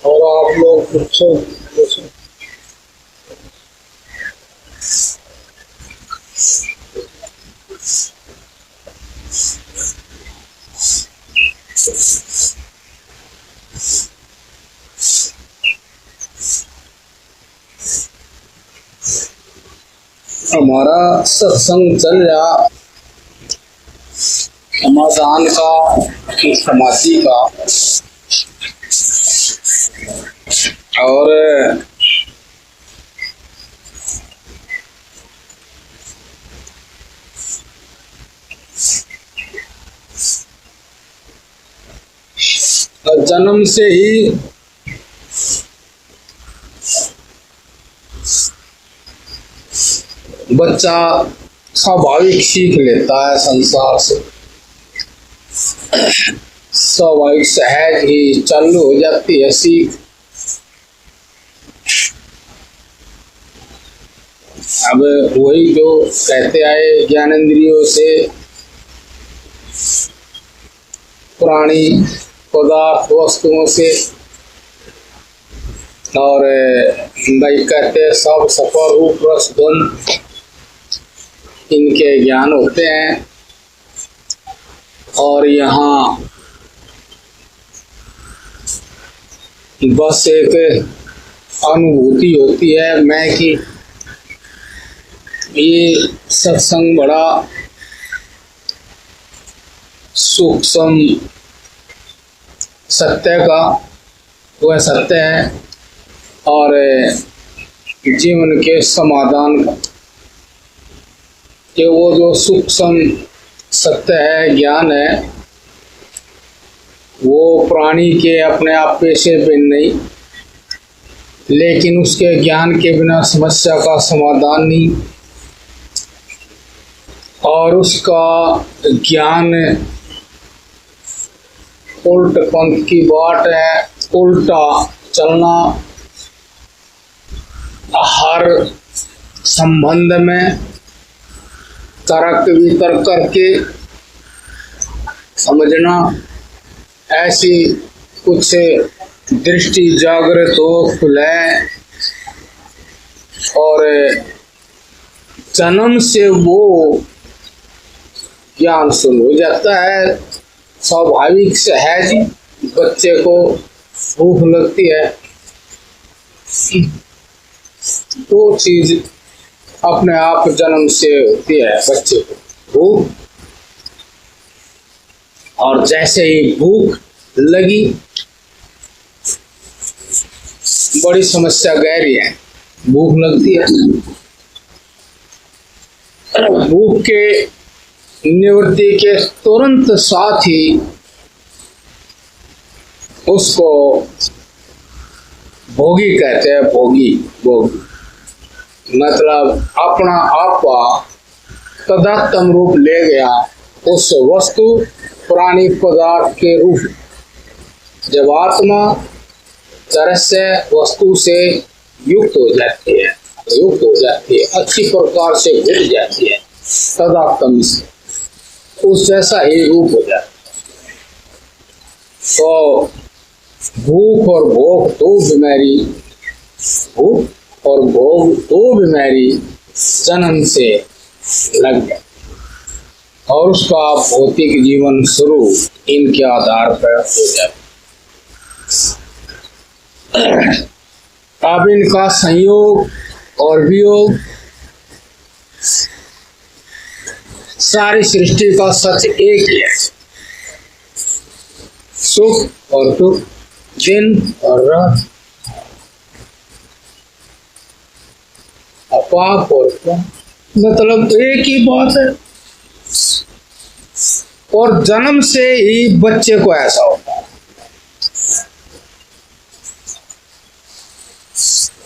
और आप लोग पूछो। हमारा सत्संग चल रहा समाधान का, समाधि का, और जन्म से ही बच्चा स्वाभाविक सीख लेता है संसार से, स्वाभाविक सहज ही चालू हो जाती है सीख। अब वही जो कहते आए ज्ञानेंद्रियों से पुरानी पदार्थ वस्तुओं से, और भाई कहते हैं सब सफर रूप रस द्वंद इनके ज्ञान होते हैं। और यहाँ बस एक अनुभूति होती है मैं कि ये सत्संग बड़ा सूक्ष्म सत्य का वह सत्य है, और जीवन के समाधान का कि वो जो सूक्ष्म सत्य है, ज्ञान है, वो प्राणी के अपने आप पे से भिन्न नहीं, लेकिन उसके ज्ञान के बिना समस्या का समाधान नहीं। और उसका ज्ञान उल्ट पंथ की बाट है, उल्टा चलना, हर संबंध में तर्क वितर्क करके समझना, ऐसी कुछ दृष्टि जागृत हो खुले। और जन्म से वो ज्ञान शुरू हो जाता है, स्वाभाविक सहज बच्चे को भूख लगती है, वो चीज अपने आप जन्म से होती है बच्चे को भूख। और जैसे ही भूख लगी, बड़ी समस्या गहरी है, भूख लगती है, भूख के निवृत्ति के तुरंत साथ ही उसको भोगी कहते हैं। भोगी मतलब अपना आपा तदात्म रूप ले गया उस वस्तु प्राणी पदार्थ के रूप। जब आत्मा तरह से वस्तु से युक्त हो जाती है, अच्छी प्रकार से घुट जाती है, तदात्म से उस जैसा ही रूप हो जाता है। तो भूख और भोग दो बीमारी, भूख और भोग दो बीमारी जन्म से लग गई, और उसका भौतिक जीवन शुरू इनके आधार पर हो जाए। अब इनका संयोग और वियोग सारी सृष्टि का सच एक ही है, सुख और दुख, दिन और रात, पाप और पुण्य, मतलब एक ही बात है। और जन्म से ही बच्चे को ऐसा होता है।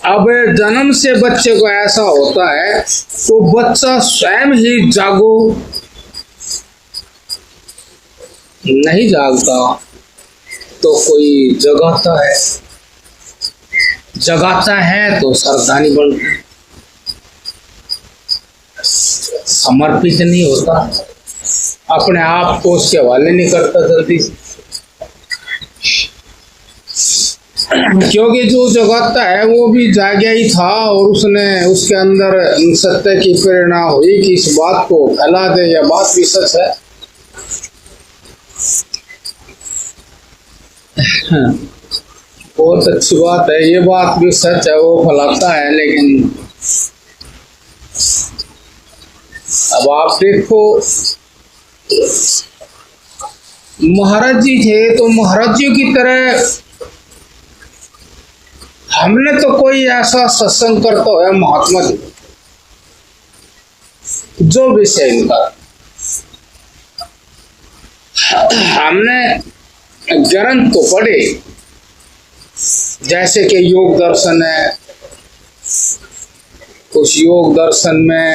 अब जन्म से बच्चे को ऐसा होता है तो बच्चा स्वयं ही जागो नहीं जागता तो कोई जगाता है तो सावधानी बनता है, समर्पित नहीं होता। अपने आप को उसके हवाले नहीं करता जल्दी से, क्योंकि जो जगाता है वो भी जागया ही था और उसने उसके अंदर सत्य की प्रेरणा हुई कि इस बात को फैला दे, यह बात भी सच है। बहुत अच्छी बात है, ये बात भी सच है, वो फैलाता है। लेकिन अब आप देखो, महाराज जी थे तो महाराज जी की तरह हमने तो कोई ऐसा सत्संग करता है महात्मा जी, जो विषय इनका हमने ग्रंथ तो पढ़े, जैसे कि योग दर्शन है, उस योग दर्शन में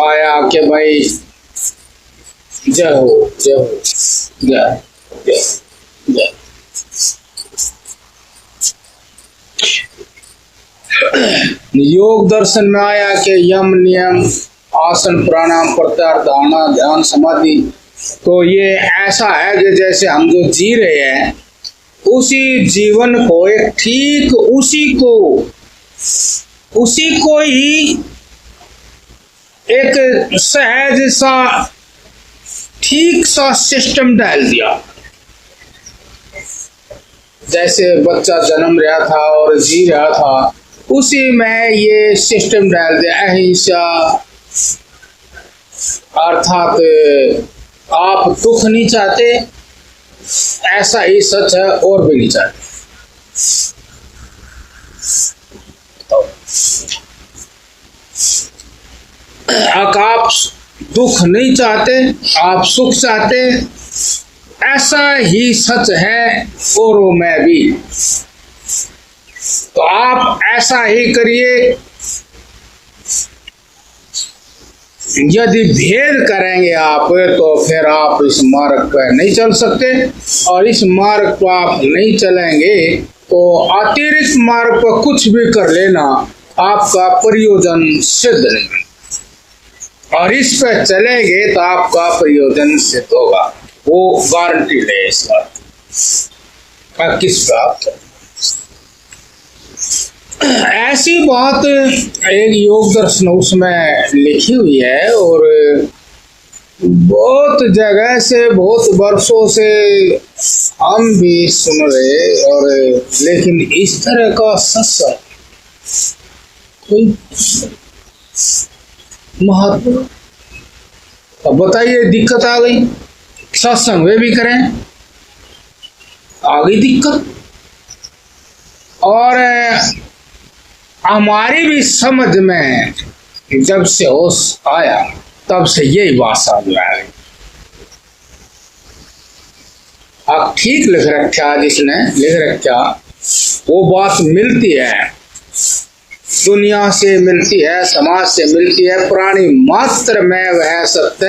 आया कि भाई जय हो जय हो जय जय जय, योग दर्शन में आया कि यम नियम आसन प्राणायाम प्रत्याहार धारणा ध्यान समाधि, तो ये ऐसा है कि जैसे हम जो जी रहे हैं उसी जीवन को एक ठीक उसी को ही एक सहज सा ठीक सा सिस्टम डाल दिया। जैसे बच्चा जन्म रहा था और जी रहा था, उसी में ये सिस्टम डाल दिया अहिंसा, अर्थात आप दुख नहीं चाहते, ऐसा ही सच है, और भी नहीं चाहते। आप दुख नहीं चाहते, आप सुख चाहते, ऐसा ही सच है औरों में भी। तो आप ऐसा ही करिए। यदि भेद करेंगे आप तो फिर आप इस मार्ग पर नहीं चल सकते, और इस मार्ग पर आप नहीं चलेंगे तो अतिरिक्त मार्ग पर कुछ भी कर लेना आपका प्रयोजन सिद्ध नहीं, और इस पर चलेंगे तो आपका प्रयोजन सिद्ध होगा, वो गारंटी ले इस बात। किस बात ऐसी बात एक योग दर्शन उसमें लिखी हुई है, और बहुत जगह से बहुत वर्षों से हम भी सुन रहे, और लेकिन इस तरह का सत्संग कोई महत्व। अब बताइए, दिक्कत आ गई, सत्संग वे भी करें, आ गई दिक्कत। और हमारी भी समझ में जब से होश आया तब से यही बात समझ में आ गई। आप ठीक लिख रखा, जिसने लिख रखा वो बात मिलती है, दुनिया से मिलती है, समाज से मिलती है, प्राणी मात्र में वह सत्य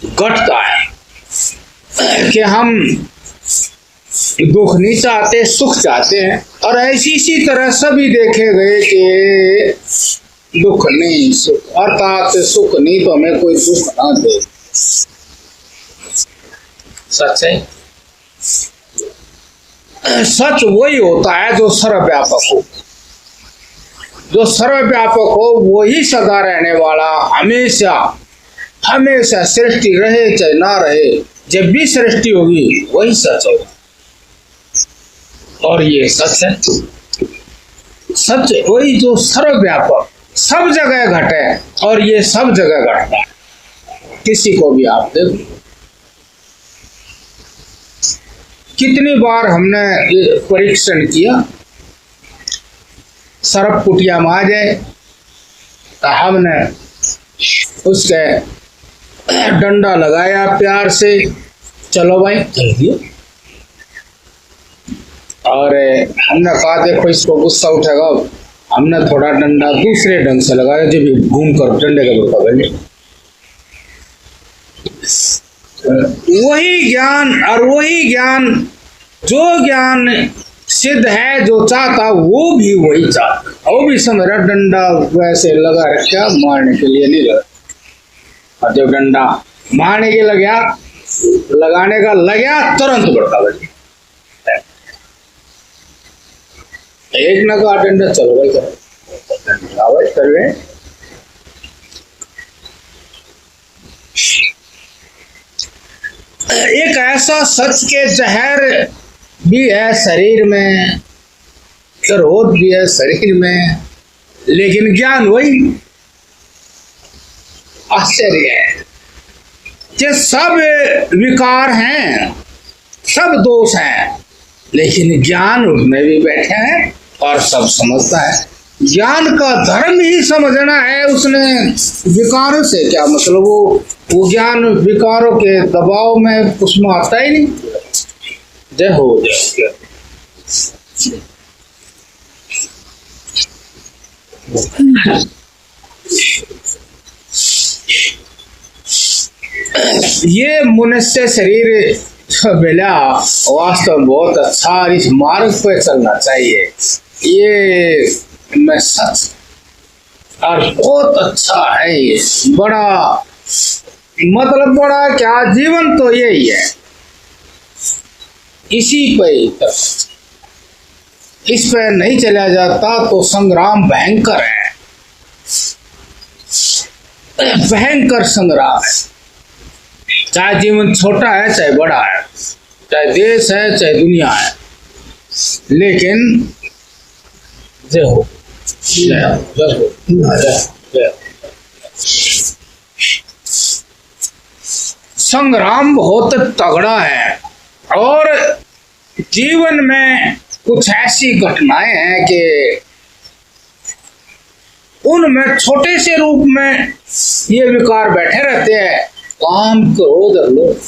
घटता है कि हम दुख नहीं चाहते, सुख चाहते हैं। और इसी तरह सभी देखे गए कि दुख नहीं सुख, अर्थात सुख नहीं तो हमें कोई दुख ना दे। सच है, सच वही होता है जो सर्वव्यापक हो। जो सर्वव्यापक हो वही सदा रहने वाला, हमेशा हमेशा सृष्टि रहे चाहे ना रहे, जब भी सृष्टि होगी वही सच होगा। और ये सच है, सच वही जो सर्वव्यापक सब जगह घटे, और ये सब जगह घटता है। किसी को भी आप देखो, कितनी बार हमने ये परीक्षण किया, सर्प कुटिया में आ जाए तो हमने उसके डंडा लगाया प्यार से, चलो भाई चल दिया, और हमने कहा देखो इसको गुस्सा उठेगा, हमने थोड़ा डंडा दूसरे ढंग से लगाया, जब घूम कर डंडे का गुस्सा बने। वही ज्ञान, और वही ज्ञान जो ज्ञान सिद्ध है, जो चाहता वो भी वही चाहता, वो भी समझ रहा डंडा वैसे लगा रखा, मारने के लिए नहीं लगा। और जब डंडा मारने के लगा लगाने का लगा तुरंत बढ़ता बजे एक न का डंडा चलो भाई कर रहे। एक ऐसा सच के जहर भी है शरीर में, क्रोध भी है शरीर में, लेकिन ज्ञान वही आश्चर्य है कि सब विकार हैं, सब दोष हैं, लेकिन ज्ञान उसमें भी बैठे हैं और सब समझता है। ज्ञान का धर्म ही समझना है उसने, विकारों से क्या मतलब, वो ज्ञान विकारों के दबाव में उसमें आता ही नहीं। जय हो जय। ये मनुष्य शरीर बेला वास्तव में बहुत अच्छा, इस मार्ग पर चलना चाहिए, ये मैं सच और बहुत अच्छा है। ये बड़ा मतलब बड़ा क्या, जीवन तो यही है, इसी पे इस पे नहीं चला जाता तो संग्राम भयंकर है, भयंकर संग्राम है। चाहे जीवन छोटा है चाहे बड़ा है, चाहे देश है चाहे दुनिया है, लेकिन जय हो जय हो जय हो। संग्राम बहुत तगड़ा है और जीवन में कुछ ऐसी घटनाएं हैं कि उनमें छोटे से रूप में ये विकार बैठे रहते हैं, काम क्रोध और लोभ,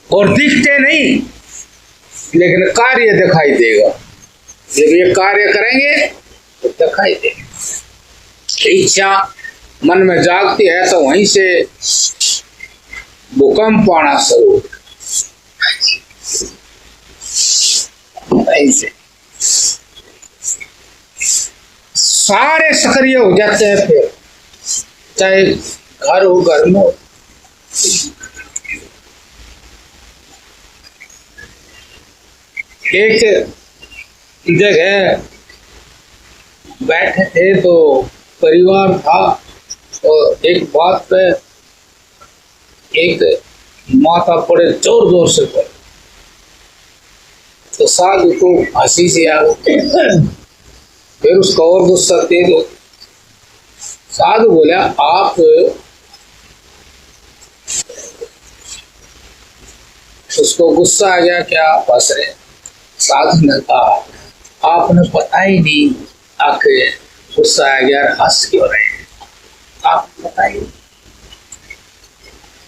और दिखते नहीं लेकिन कार्य दिखाई देगा। जब ये कार्य करेंगे तो दिखाई देगा। इच्छा मन में जागती है तो वहीं से भूकंप आना शुरू, ऐसे सारे सक्रिय हो जाते हैं। फिर चाहे घर हो, घर में हो, एक जगह बैठे थे तो परिवार था, और एक बात पे एक माता पड़े जोर जोर से पड़े, तो साधु को हंसी से आ गई, फिर उसका और गुस्सा तेज हो। साधु बोला, आप उसको गुस्सा आ गया, क्या आप हंस रहे? साधु ने कहा, आपने पता ही नहीं आखिर गुस्सा आ गया, हंस क्यों रहे हैं? आपको पता ही,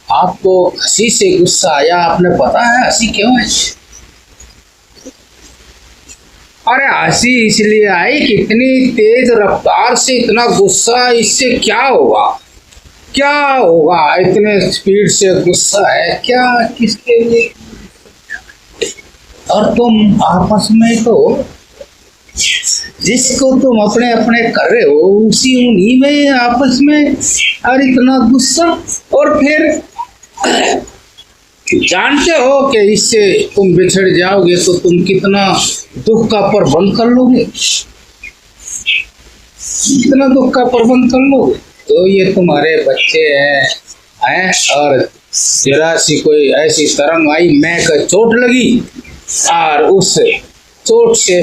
आपको हंसी से गुस्सा आया, आपने पता है हंसी क्यों है? अरे हंसी इसलिए आई कि इतनी तेज रफ्तार से इतना गुस्सा, इससे क्या होगा, क्या होगा, इतने स्पीड से गुस्सा है क्या, किसके लिए? और तुम आपस में तो जिसको तुम अपने अपने कर रहे हो उसी उन्हीं में आपस में, और इतना गुस्सा, और फिर जानते हो कि इससे तुम बिछड़ जाओगे तो तुम कितना दुख का प्रबंध कर लोगे, कितना दुख का प्रबंध कर लोगे। तो ये तुम्हारे बच्चे हैं और जरा सी कोई ऐसी तरंग आई, मैं का चोट लगी और उस चोट से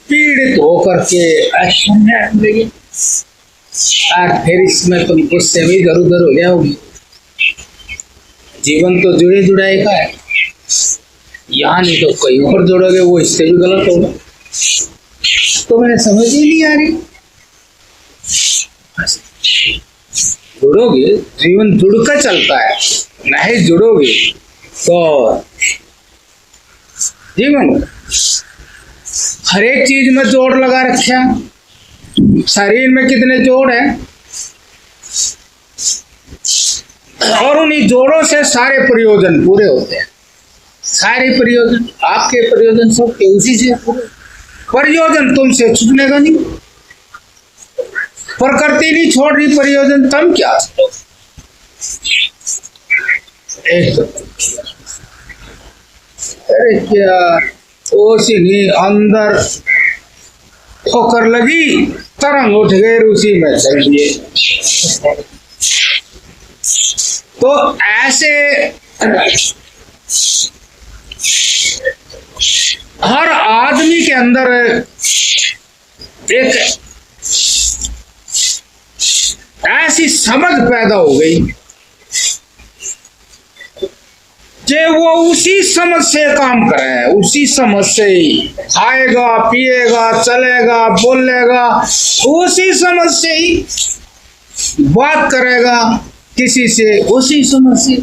पीड़ित होकर के एक्शन लगी, और फिर इसमें तुम गुस्से में इधर उधर हो जाओगे। जीवन तो जुड़े जुड़ाए का है, यहाँ नहीं तो कहीं और जोड़ोगे, वो इससे भी गलत होगा। तो मैंने समझ ही नहीं आ रही, जुड़ोगे, जीवन जुड़कर चलता है, नहीं जुड़ोगे तो जीवन हर एक चीज में जोड़ लगा रखा। शरीर में कितने जोड़ हैं, और उन्हीं जोड़ों से सारे प्रयोजन पूरे होते हैं। सारे प्रयोजन, आपके प्रयोजन सबके उसी से पूरे, प्रयोजन तुमसे छूटने का नहीं। प्रकृति नहीं छोड़ रही प्रयोजन, तुम क्या करो? एक अरे क्या उसी नहीं अंदर ठोकर लगी, तरंग उठ गए, उसी में चल दिए। तो ऐसे हर आदमी के अंदर एक ऐसी समझ पैदा हो गई कि वो उसी समझ से काम करे, उसी समझ से ही खाएगा, पिएगा, चलेगा, बोलेगा, उसी समझ से ही बात करेगा किसी से, उसी समझ से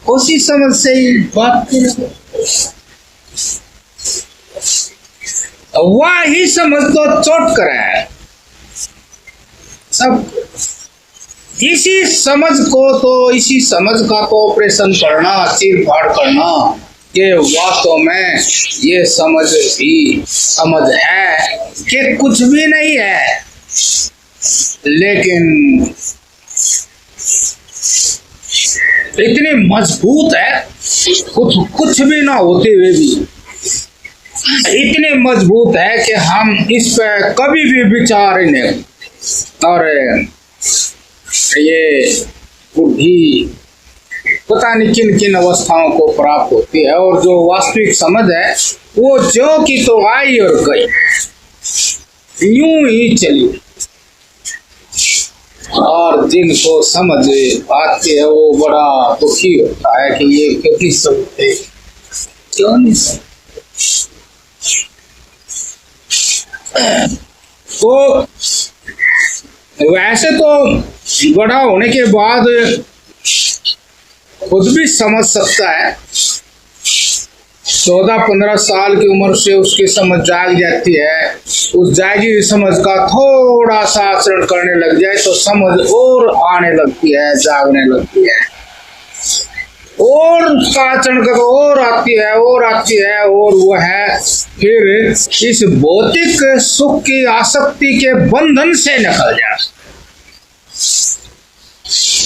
उसी समझ से ही बात करेगा। वही समझ तो चोट करे सब। इसी समझ का तो ऑपरेशन करना, चीर फाड़ करना, कि वास्तव में ये समझ ही समझ है कि कुछ भी नहीं है, लेकिन इतनी मजबूत है, कुछ भी ना होते हुए भी इतने मजबूत है कि हम इस पे कभी भी विचार नहीं। और ये बुद्धि पता नहीं किन किन अवस्थाओं को प्राप्त होती है, और जो वास्तविक समझ है वो जो की तो आई और गई, यूं ही चली। और जिनको समझ आती है वो बड़ा दुखी होता है कि ये क्यों समझते, क्यों नहीं समझते। तो वैसे तो बड़ा होने के बाद खुद भी समझ सकता है, 14-15 साल की उम्र से उसकी समझ जाग जाती है। उस जागी हुई समझ का थोड़ा सा आचरण करने लग जाए तो समझ और आने लगती है, जागने लगती है, और उसका आचरण का और आती है, और आती है, और वह फिर इस भौतिक सुख की आसक्ति के बंधन से निकल जाए।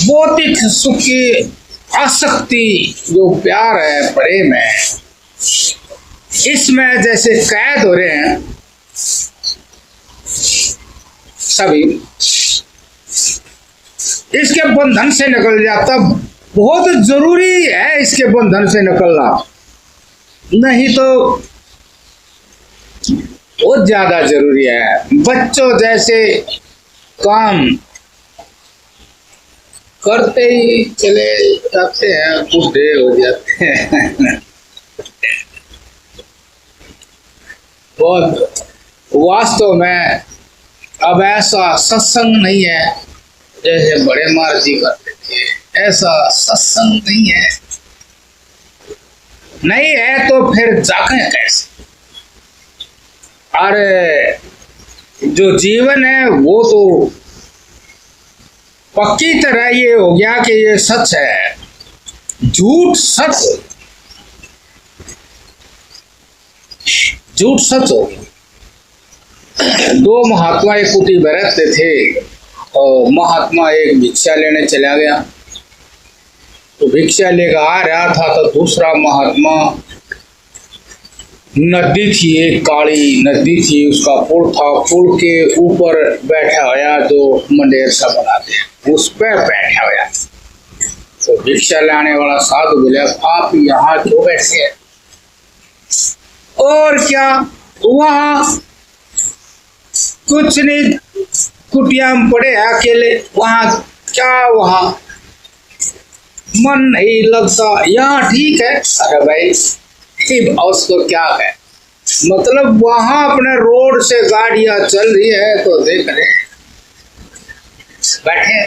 भौतिक सुख की आसक्ति जो प्यार है, प्रेम है, इसमें जैसे कैद हो रहे हैं सभी, इसके बंधन से निकल जाता बहुत जरूरी है। इसके बंधन से निकलना, नहीं तो बहुत ज्यादा जरूरी है। बच्चों जैसे काम करते ही चले जाते हैं, बूढ़े हो जाते हैं। बहुत वास्तव में अब ऐसा सत्संग नहीं है जैसे बड़े महाराज जी करते थे, ऐसा सत्संग नहीं है। नहीं है तो फिर जागे कैसे? अरे जो जीवन है वो तो पक्की तरह ये हो गया कि ये सच है, झूठ सच, झूठ सच हो गया। 2 महात्मा एक कुटी में रहते थे, और महात्मा एक भिक्षा लेने चला गया। तो भिक्षा लेकर आ रहा था तो दूसरा महात्मा, नदी थी, एक काली नदी थी, उसका पुल था, पुल के ऊपर बैठा होया जो मंडेर सा बना दे, उस पर बैठा होया। तो भिक्षा लाने वाला साधु बोले, आप यहाँ क्यों बैठे हैं? और क्या, वहाँ कुछ नहीं, कुटिया में पड़े अकेले, वहाँ क्या, वहाँ मन नहीं लगता, यहाँ ठीक है। अरे भाई उसको क्या है मतलब, वहां अपने रोड से गाड़ियां चल रही है तो देख रहे बैठे।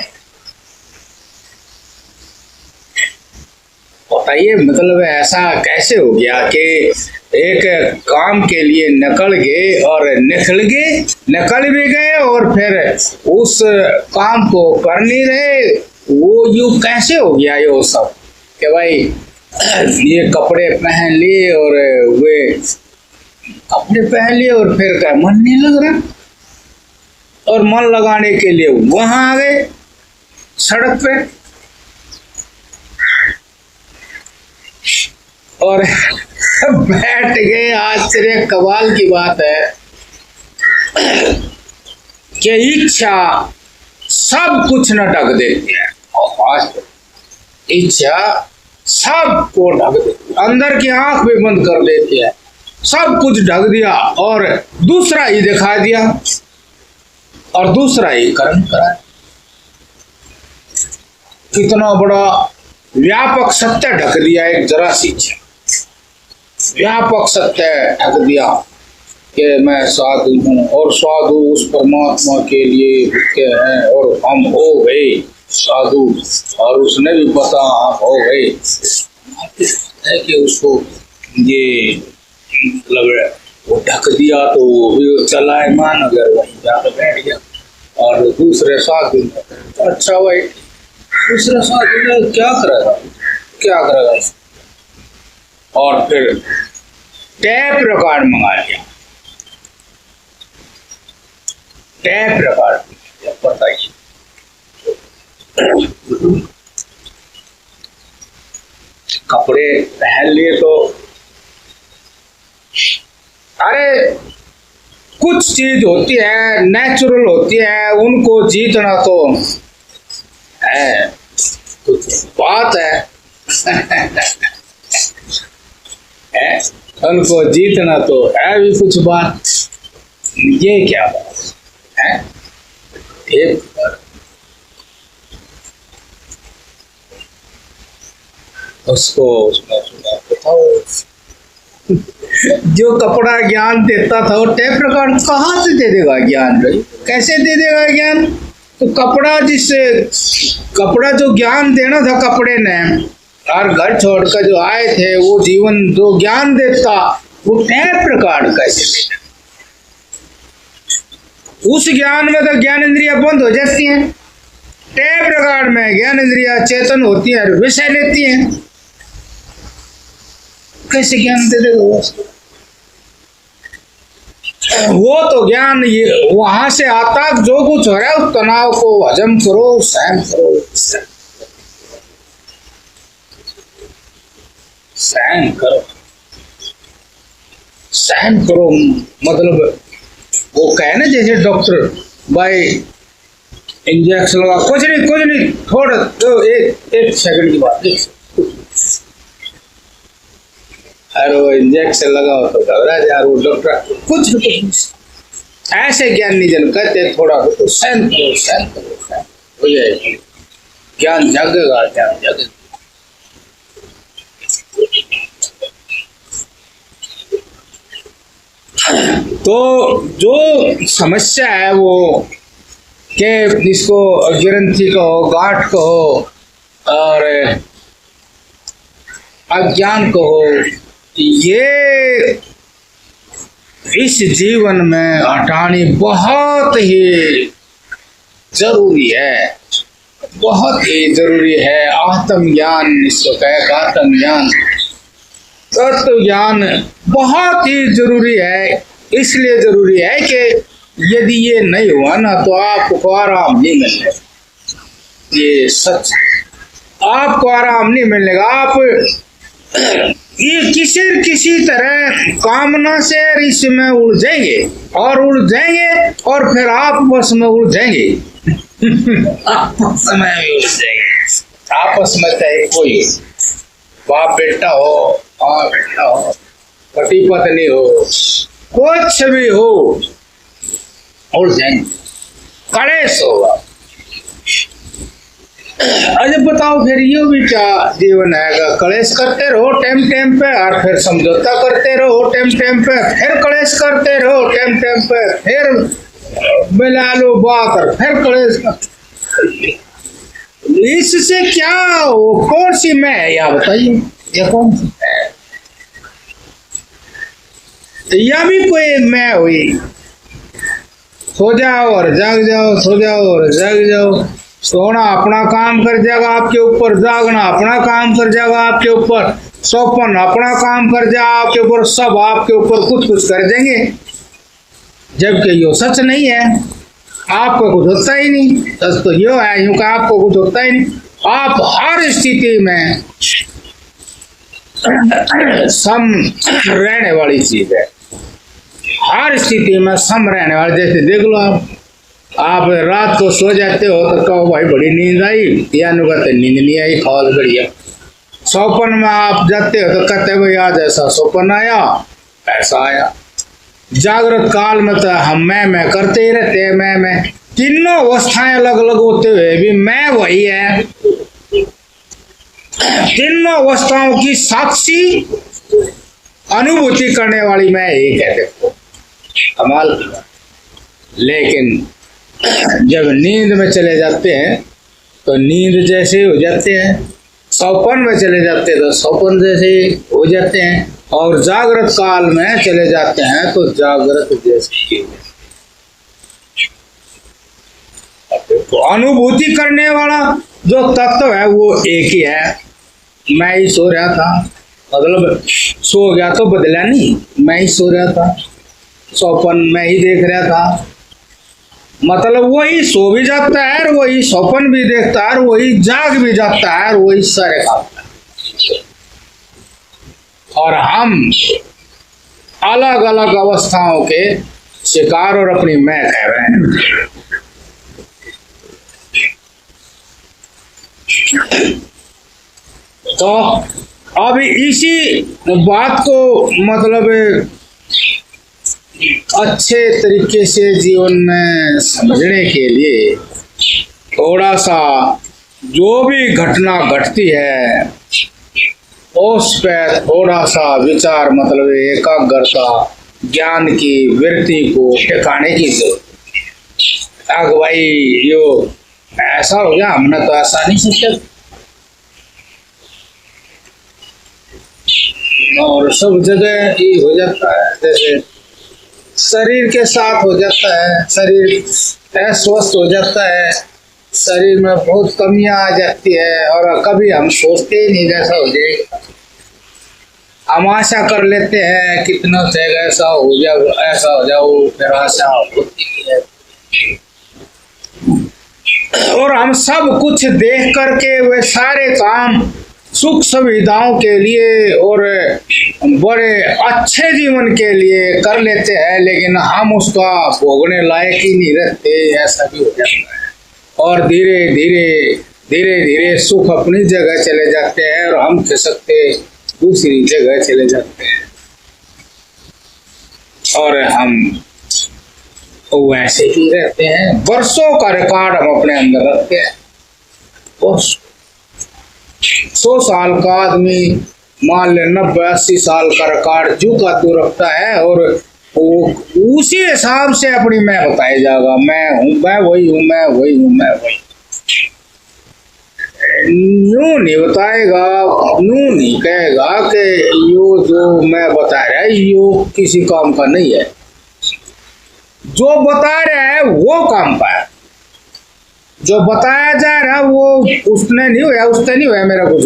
बताइए मतलब ऐसा कैसे हो गया कि एक काम के लिए निकल गए और निकल भी गए और फिर उस काम को कर नहीं रहे। वो यूं कैसे हो गया ये सब कि भाई ये कपड़े पहन लिए और वे कपड़े पहन लिए और फिर क्या मन नहीं लग रहा, और मन लगाने के लिए वहां आ गए सड़क पे, और बैठ गए। आश्चर्य कमाल की बात है कि इच्छा सब कुछ न ढक देती है, और इच्छा सबको ढक देती है, अंदर की आंख भी बंद कर देती है, सब कुछ ढक दिया और दूसरा ही दिखा दिया और दूसरा ही कर्म करा। कितना बड़ा व्यापक सत्य ढक दिया, एक जरा सी इच्छा व्यापक सत्य ढक दिया कि मैं साधु हूँ और साधु उस परमात्मा के लिए भूखे हैं और हम हो गए साधु, और उसने भी पता हम हो गए है कि उसको ये मतलब वो ढक दिया तो वो भी चलायमान, अगर वहीं जाकर बैठ गया। और दूसरे साधु अच्छा भाई दूसरा साधु क्या करेगा, क्या करेगा, और फिर टैप रिकॉर्ड मंगा लिया, टैप रिकॉर्ड बताइए। कपड़े पहन लिए तो अरे कुछ चीज होती है नेचुरल होती है, उनको जीतना तो है, कुछ बात है उनको जीतना तो है भी कुछ बात। ये क्या बात है, एक उसको बताओ जो कपड़ा ज्ञान देता था वो टेप रिकॉर्ड कहाँ से दे देगा ज्ञान भाई, कैसे दे देगा ज्ञान? तो कपड़ा जो ज्ञान देना था कपड़े ने, और घर छोड़कर जो आए थे वो जीवन जो ज्ञान देता वो टेप रिकॉर्ड कैसे देगा? उस ज्ञान में तो ज्ञान इंद्रिया बंद हो जाती हैं, टेप रिकॉर्ड में ज्ञान इंद्रिया चेतन होती है, विषय लेती हैं, कैसे ज्ञान दे देगा वो तो ज्ञान ये वहां से आता, जो कुछ हो रहा है उस तनाव को हजम करो, सहन करो, सहन करो, सहन करो। मतलब वो कहे ना जैसे डॉक्टर भाई इंजेक्शन लगा, कुछ नहीं थोड़ा तो एक सेकंड की बात, अरे वो इंजेक्शन लगाओ तो घबरा यार, वो डॉक्टर कुछ ऐसे ज्ञान नहीं जन कहते, थोड़ा तो सहन करो हो जाएगा, ज्ञान जगेगा, ज्ञान जगेगा। तो जो समस्या है वो के जिसको ग्रंथि कहो, गांठ कहो और अज्ञान कहो, ये इस जीवन में हटानी बहुत ही जरूरी है, बहुत ही जरूरी है। आत्मज्ञान इसको कहे, आत्मज्ञान तत्व ज्ञान बहुत ही जरूरी है। इसलिए जरूरी है कि यदि ये नहीं हुआ ना तो आपको आराम नहीं मिलेगा, ये सच, आपको आराम नहीं मिलेगा। आप ये किसी तरह कामना से इसमें उलझेंगे और फिर आप बस में उलझेंगे आपस में भी उलझेंगे, आपस में चाहे कोई बाप बेटा हो, माँ बेटा हो, पति पत्नी हो, कुछ भी हो, उलझेंगे, कलेश होगा। अरे बताओ फिर ये भी क्या जीवन है? कलेश करते रहो टाइम पे, और फिर समझौता करते रहो टाइम पे, फिर कलेश करते रहो टाइम पे, फिर मिला लो बात और फिर कलेश। इससे क्या हो, कौन सी मैं है या बताइए, ये कौन सी है? या भी कोई मैं हुई, सो जाओ और जाग जाओ, सो जाओ और जाग जाओ। सोना अपना काम कर जाएगा आपके ऊपर, जागना अपना काम कर जाएगा आपके ऊपर। स्वप्न अपना काम कर जाए आपके ऊपर, सब आपके ऊपर कुछ कुछ कर देंगे, जबकि यो सच नहीं है। आपको कुछ होता ही नहीं, सच तो यो है, यूं का आपको कुछ होता ही नहीं। आप हर स्थिति में सम रहने वाली चीज है, हर स्थिति में सम रहने वाले। जैसे देख लो, आप रात को सो जाते हो तो कहो भाई बड़ी नींद आई, या नु कहते नींद नहीं आई, खाओ बढ़िया। स्वप्न में आप जाते हो तो कहते भाई आज ऐसा स्वप्न आया, ऐसा आया। जागृत काल में तो हम मैं करते ही रहते हैं, मैं तीनों अवस्थाएं अलग अलग होते हुए भी मैं वही है। तीनों अवस्थाओं की साक्षी अनुभूति करने वाली मैं ही कहते हो, कमाल। लेकिन जब नींद में चले जाते हैं तो नींद जैसे हो जाते हैं, स्वप्न में चले जाते हैं तो स्वप्न जैसे हो जाते हैं, और जागृत काल में चले जाते हैं तो जागृत जैसे। तो अनुभूति करने वाला जो तत्व है वो एक ही है। मैं ही सो रहा था, मतलब सो गया तो बदला नहीं, मैं ही सो रहा था, स्वप्न मैं ही देख रहा था, मतलब वही सो भी जाता है और वही स्वप्न भी देखता है और वही जाग भी जाता है और वही सारे खाता है। और हम अलग अलग अवस्थाओं के शिकार और अपनी मैं कह रहे हैं। तो अब इसी बात को मतलब अच्छे तरीके से जीवन में समझने के लिए थोड़ा सा जो भी घटना घटती है उस पर थोड़ा सा विचार, मतलब एकाग्रता, ज्ञान की वृत्ति को ठिकाने की जरूरत। अगर भाई यो ऐसा हो गया, हमने तो ऐसा नहीं सोचा, और सब जगह ही हो जाता है। जैसे शरीर के साथ हो जाता है, शरीर अस्वस्थ हो जाता है, शरीर में बहुत कमियां आ जाती है, और कभी हम सोचते ही नहीं जैसा हो जाएगा। हम आशा कर लेते हैं कितना से ऐसा हो जाओ, ऐसा हो जाओ, फिर आशा होती है। और हम सब कुछ देख करके वे सारे काम सुख सुविधाओं के लिए और बड़े अच्छे जीवन के लिए कर लेते हैं, लेकिन हम उसका भोगने लायक ही नहीं रहते, ऐसा भी हो जाता है। और धीरे धीरे सुख अपनी जगह चले जाते हैं और हम खिसकते दूसरी जगह चले जाते हैं, और हम वैसे ही रहते हैं। वर्षों का रिकॉर्ड हम अपने अंदर रखते हैं। 100 साल का आदमी मान ले 90-80 साल का रिकॉर्ड जो का तू रखता है, और वो उसी हिसाब से अपनी मैं बताया जाएगा, मैं हूं, मैं वही हूं, मैं वही हूं, मैं वही। यूं नहीं बताएगा, यूं नहीं कहेगा कि यो जो मैं बता रहा है यो किसी काम का नहीं है। जो बता रहा है वो काम का है, जो बताया जा रहा है वो उसने नहीं हुआ, उसने नहीं हुआ, मेरा कुछ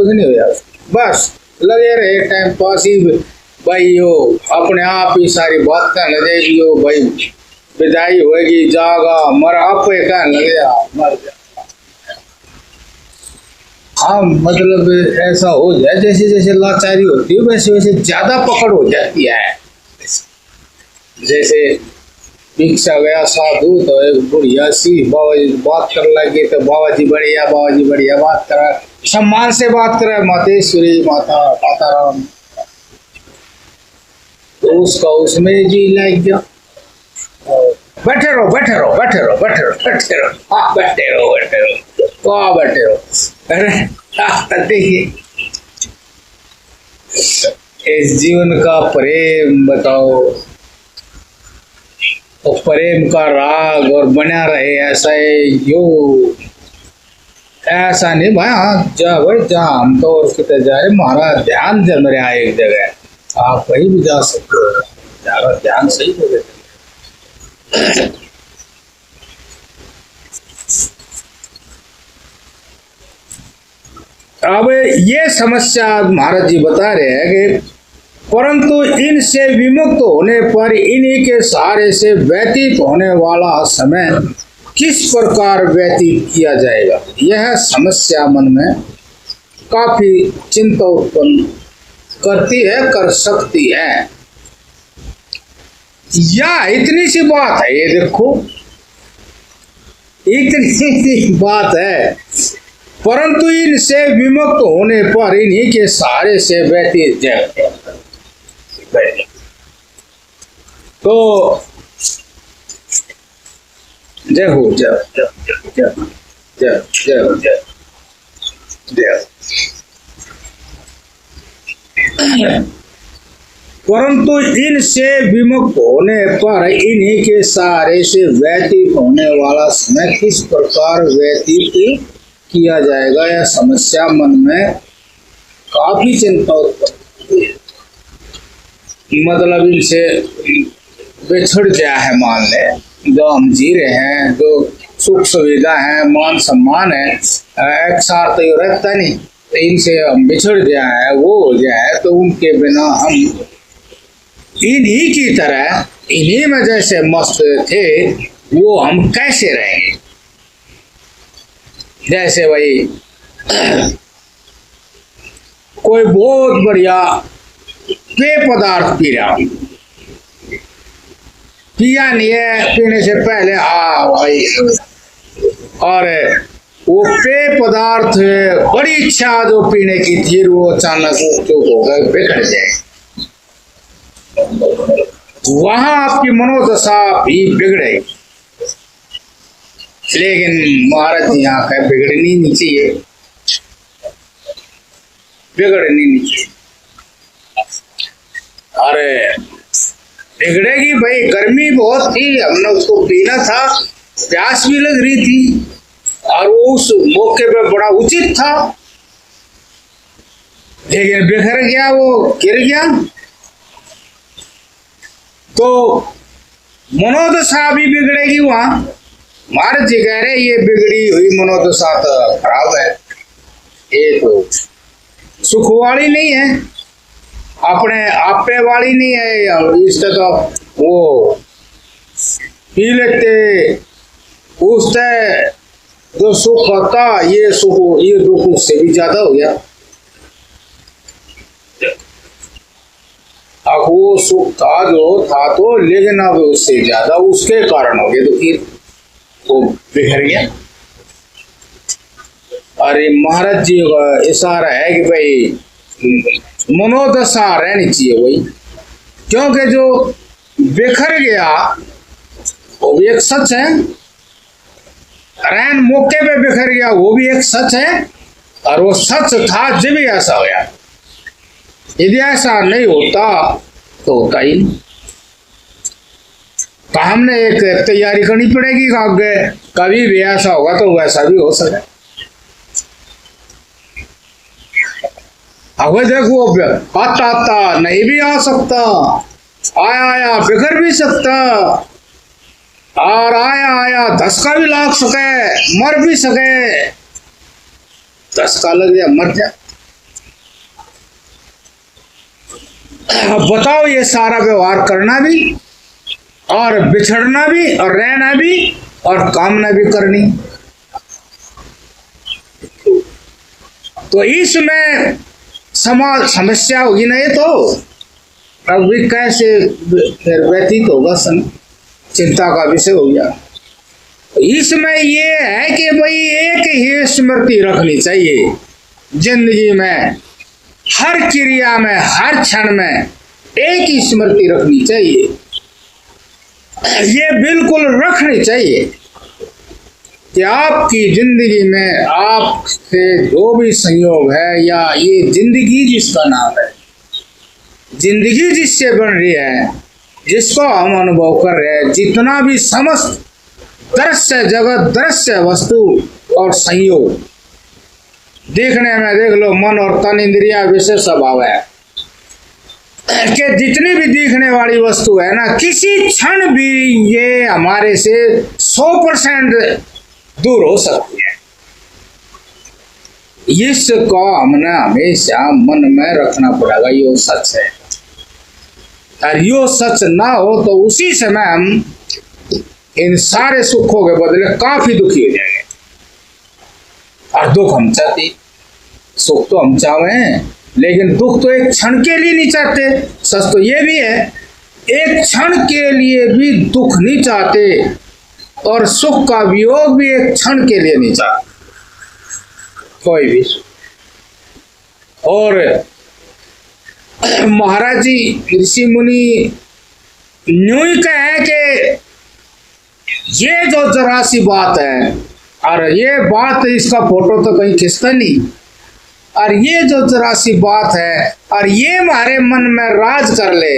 नहीं हुआ, बस लगे रहे टाइम पास ही। भाई यो अपने आप ही सारी बात कहने लगेगी, यो भाई विदाई होगी, जागा मर आप कहने लगे मर जा। हाँ, मतलब ऐसा हो जाए जैसे जैसे लाचारी होती है वैसे वैसे ज्यादा पकड़ हो जाती है। जैसे भिक्षा गया साधु तो एक बुढ़िया सी बाबा जी बात कर लगी, तो बाबा जी बढ़िया बात करा, सम्मान से बात करे, मातेश्वरी माता माताराम, तो उसका उसमें जी लग गया। बैठे रहो हाँ बैठे रहो। अरे देखिए इस जीवन का प्रेम बताओ, तो प्रेम का राग और बना रहे ऐसा यो, ऐसा नहीं भाई। हाँ जा भाई जा, हम तो और कितने जा रहे, हमारा ध्यान जम रहा है एक जगह, आप कहीं भी जा सकते हो, ज्यादा ध्यान सही जगह। अब ये समस्या महाराज जी बता रहे हैं कि परंतु इनसे विमुक्त होने पर इन्हीं के सहारे से व्यतीत होने वाला समय किस प्रकार व्यतीत किया जाएगा, यह समस्या मन में काफी चिंता उत्पन्न करती है, कर सकती है। या इतनी सी बात है, ये देखो इतनी सी बात है, परंतु इनसे विमुक्त होने पर इन्हीं के सहारे से व्यतीत जाए। तो जय हो, जय जय जय जय जय जय जय। परंतु इनसे विमुक्त होने पर इन्हीं के सहारे से व्यतीत होने वाला समय किस प्रकार व्यतीत किया जाएगा, यह समस्या मन में काफी चिंता उत्पन्न है। मतलब इनसे बिछड़ गया है, मान ले जो हम जी रहे हैं, जो सुख सुविधा है, मान सम्मान है, एक साथ तो रहता नहीं, तो इनसे हम बिछड़ गया है, वो हो जाए तो उनके बिना हम इन्हीं की तरह, इन्हीं में जैसे मस्त थे वो हम कैसे रहेंगे। जैसे भाई कोई बहुत बढ़िया पेय पदार्थ पी रहा, पिया नहीं है, पीने से पहले भाई, और वो पेय पदार्थ बड़ी इच्छा जो पीने की थी वो अचानक चुप हो गए, बिगड़ जाए, वहां आपकी मनोदशा भी बिगड़ेगी। लेकिन महाराज जी यहाँ का बिगड़नी नहीं चाहिए, बिगड़नी नहीं चाहिए। अरे बिगड़ेगी भाई, गर्मी बहुत थी, हमने उसको पीना था, प्यास भी लग रही थी, और वो उस मौके पे बड़ा उचित था, लेकिन बिखर गया, वो गिर गया। तो मनोदशा भी बिगड़ेगी वहां। महाराज जी कह रहे ये बिगड़ी हुई मनोदशा तो खराब है, ये तो सुख वाली नहीं है, अपने आपे वाली नहीं है। इससे तो वो पी लेते, उससे जो सुख होता, ये सुख, ये दुख उससे भी ज्यादा हो गया। अब वो सुख था जो था तो, लेकिन अब उससे ज्यादा उसके कारण हो गए, तो फिर वो बिखर गया। अरे महाराज जी का इशारा है कि भाई मनोदशा रहनी चाहिए वही, क्योंकि जो बिखर गया वो भी एक सच है, रैन मौके पे बिखर गया वो भी एक सच है, और वो सच था जब भी ऐसा हो गया। यदि ऐसा नहीं होता तो होता ही नहीं। तो हमने एक तैयारी करनी पड़ेगी, आगे कभी भी ऐसा होगा तो वैसा भी हो सके। अब देखो आता आता नहीं भी आ सकता, आया आया बिखर भी सकता, और आया आया धक्का भी लग सके, मर भी सके। धक्का लग गया मर जा। अब बताओ, ये सारा व्यवहार करना भी और बिछड़ना भी और रहना भी और कामना भी करनी, तो इसमें समाज समस्या होगी नहीं, तो अब भी कैसे फिर व्यतीत होगा, चिंता का विषय हो गया। इसमें ये है कि भाई एक ही स्मृति रखनी चाहिए जिंदगी में, हर क्रिया में, हर क्षण में एक ही स्मृति रखनी चाहिए। ये बिल्कुल रखनी चाहिए कि आपकी जिंदगी में आपसे जो भी संयोग है, या ये जिंदगी जिसका नाम है, जिंदगी जिससे बन रही है, जिसको हम अनुभव कर रहे हैं, जितना भी समस्त दृश्य जगत, दृश्य वस्तु और संयोग, देखने में देख लो, मन और तन इंद्रिया विशेष स्वभाव है कि जितनी भी दिखने वाली वस्तु है ना, किसी क्षण भी ये हमारे से 100% दूर हो सकती है। इसको हमने हमेशा मन में रखना पड़ेगा, यो सच है। और यो सच ना हो तो उसी समय हम इन सारे सुखों के बदले काफी दुखी हो जाएंगे। और दुख हम चाहते, सुख तो हम चाहे, लेकिन दुख तो एक क्षण के लिए नहीं चाहते। सच तो ये भी है, एक क्षण के लिए भी दुख नहीं चाहते, और सुख का वियोग भी एक क्षण के लिए नहीं चाहते कोई भी। और महाराज जी ऋषि मुनि यूं ही कहे कि ये जो जरा सी बात है, और ये बात, इसका फोटो तो कहीं खिंचता नहीं, और ये जो जरा सी बात है, और ये हमारे मन में राज कर ले,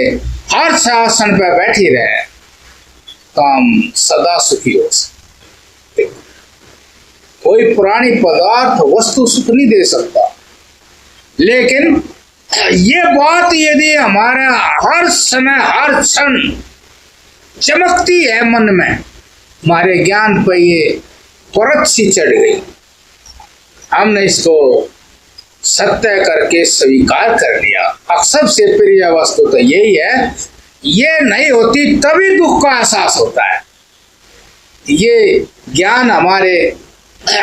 हर शासन पे बैठी रहे, तो हम सदा सुखी हो सकते। कोई पुरानी पदार्थ वस्तु सुख नहीं दे सकता, लेकिन ये बात यदि हमारा हर समय हर क्षण चमकती है मन में, हमारे ज्ञान पर ये परत सी चढ़ गई, हमने इसको सत्य करके स्वीकार कर लिया। अब सबसे प्रिय वस्तु तो यही है, ये नहीं होती तभी दुख का एहसास होता है। ये ज्ञान हमारे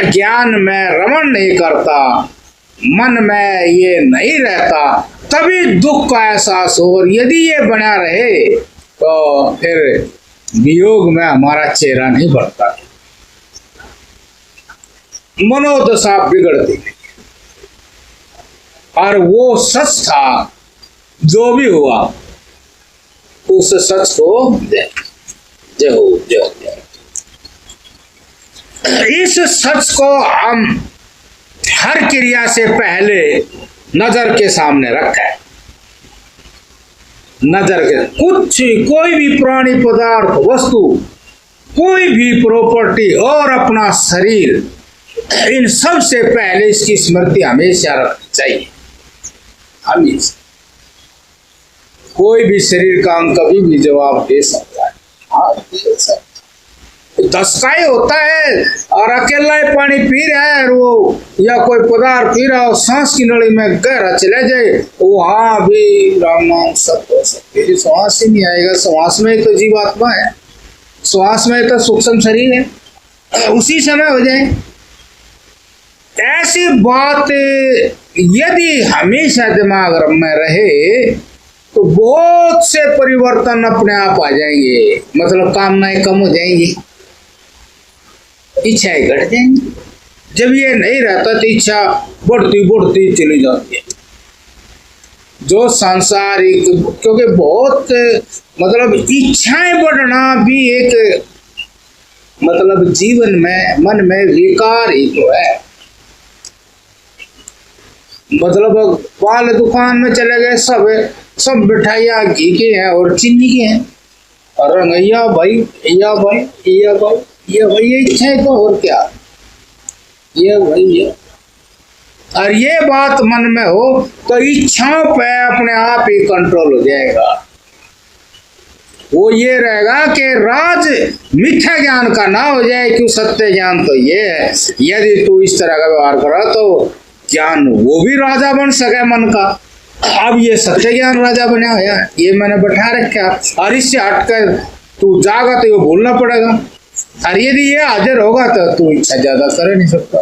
ज्ञान में रमण नहीं करता, मन में ये नहीं रहता, तभी दुख का एहसास हो। और यदि ये बना रहे तो फिर वियोग में हमारा चेहरा नहीं बढ़ता, मनोदशा बिगड़ती नहीं। और वो सच था जो भी हुआ, उस सच को जय हो, जय जय। इस सच को हम हर क्रिया से पहले नजर के सामने रखें। नजर के कुछ, कोई भी प्राणी पदार्थ वस्तु, कोई भी प्रॉपर्टी और अपना शरीर, इन सब से पहले इसकी स्मृति हमेशा रखनी चाहिए। हमेशा कोई भी शरीर का अंग कभी भी जवाब दे सकता है, हाँ दे सकता है। धसकाई होता है और अकेला ही पानी पी रहा है, और वो या कोई पदार्थ पी रहा हो, सांस की नली में गहरा चले जाए, वहां भी राम नाम सब हो सकते, श्वास ही नहीं आएगा। श्वास में ही तो जीवात्मा है, श्वास में तो सूक्ष्म शरीर है, उसी समय हो जाए। ऐसी बात यदि हमेशा दिमाग में रहे तो बहुत से परिवर्तन अपने आप आ जाएंगे, मतलब कामनाएं कम हो जाएंगी, इच्छाएं घट जाएंगी। जब ये नहीं रहता तो इच्छा बढ़ती बढ़ती चली जाती है। जो सांसारिक, क्योंकि बहुत मतलब इच्छाएं बढ़ना भी एक मतलब जीवन में मन में विकार ही तो है। मतलब पाल दुकान में चले गए, सब मिठाइयाँ घी की हैं और चीनी की हैं, और रंगैया भाई, या भाई, या भाई, ये भाई, ये इच्छा है तो और क्या, ये भाई ये। और ये बात मन में हो तो इच्छाओं पे अपने आप ही कंट्रोल हो जाएगा। वो ये रहेगा कि राज मिथ्या ज्ञान का ना हो जाए, क्यों सत्य ज्ञान तो ये है। यदि तू इस तरह का व्यवहार करा तो ज्ञान वो भी राजा बन सके मन का। अब ये सत्य ज्ञान राजा बना है, ये मैंने बैठा रखा, और इससे हटकर तू जागा तो ये भूलना पड़ेगा। और यदि ये हाजिर होगा तो तू इच्छा ज्यादा कर नहीं सकता।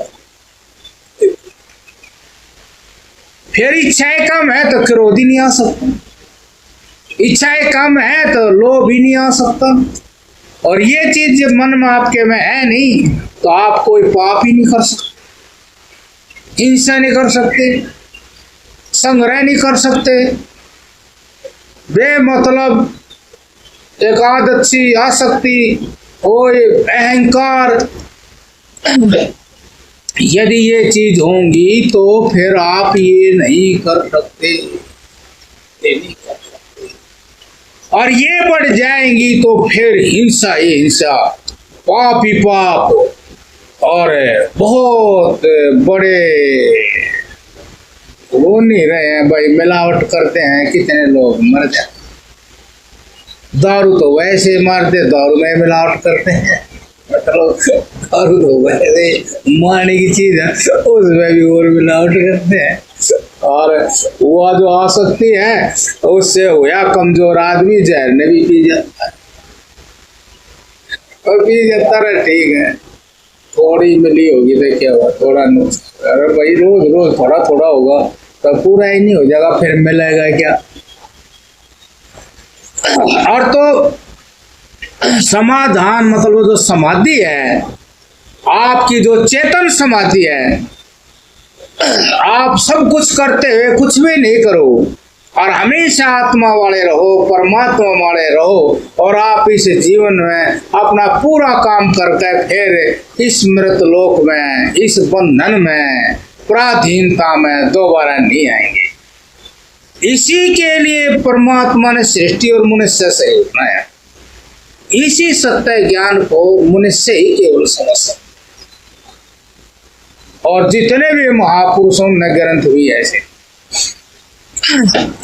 फिर इच्छाएं कम है तो क्रोध ही नहीं आ सकता, इच्छाएं कम है तो लोभ भी नहीं आ सकता। और ये चीज जब मन में आपके में है नहीं तो आप कोई पाप ही नहीं कर सकते, हिंसा नहीं कर सकते, संग्रह नहीं कर सकते, बेमतलब एक आदत सी आसक्ति और अहंकार, यदि ये चीज होंगी तो फिर आप ये नहीं कर सकते, ये नहीं कर सकते। और ये बढ़ जाएंगी तो फिर हिंसा ही हिंसा, पाप ही पाप, और बहुत बड़े वो नहीं रहे हैं भाई, मिलावट करते हैं, कितने लोग मर जाते। दारू तो वैसे मारते, दारू में मिलावट करते हैं, और तो वैसे माने की चीज है उसमें भी और मिलावट करते हैं। और वह जो आसक्ति है उससे हुआ कमजोर आदमी जहर ने भी पी जाता है, और पी जाता है। ठीक है, थोड़ी मिली होगी तो क्या हुआ, थोड़ा नुकसान। अरे भाई रोज रोज थोड़ा थोड़ा होगा तो पूरा ही नहीं हो जाएगा, फिर मिलेगा क्या। और तो समाधान मतलब जो समाधि है, आपकी जो चेतन समाधि है, आप सब कुछ करते हुए कुछ भी नहीं करो और हमेशा आत्मा वाले रहो, परमात्मा वाले रहो, और आप इस जीवन में अपना पूरा काम करके फिर इस मृत लोक में, इस बंधन में, पराधीनता में दोबारा नहीं आएंगे। इसी के लिए परमात्मा ने सृष्टि और मनुष्य से बनाया। इसी सत्य ज्ञान को मनुष्य ही केवल समझ सकता, और जितने भी महापुरुषों ने ग्रंथ भी ऐसे।